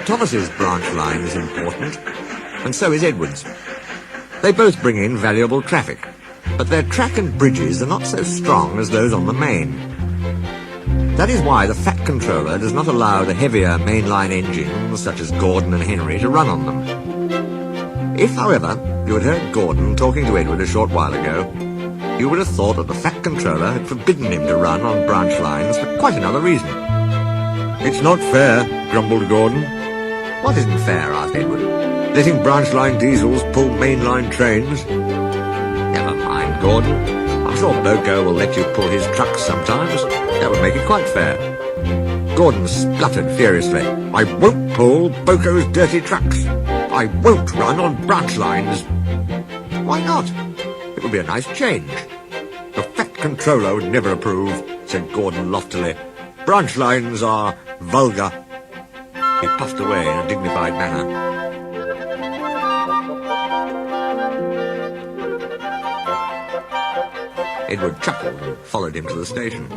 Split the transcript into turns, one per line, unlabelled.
Thomas's branch line is important, and so is Edward's. They both bring in valuable traffic, but their track and bridges are not so strong as those on the main. That is why the Fat Controller does not allow the heavier mainline engines, such as Gordon and Henry, to run on them. If, however, you had heard Gordon talking to Edward a short while ago, you would have thought that the Fat Controller had forbidden him to run on branch lines for quite another reason. "It's not fair," grumbled Gordon. "What isn't fair?" asked Edward. "Letting branch line diesels pull mainline trains." "Never mind, Gordon. I'm sure Boko will let you pull his trucks sometimes. That would make it quite fair." Gordon spluttered furiously. "I won't pull Boko's dirty trucks. I won't run on branch lines." "Why not? It would be a nice change." "The Fat Controller would never approve," said Gordon loftily. "Branch lines are vulgar." He puffed away in a dignified manner. Edward chuckled and followed him to the station.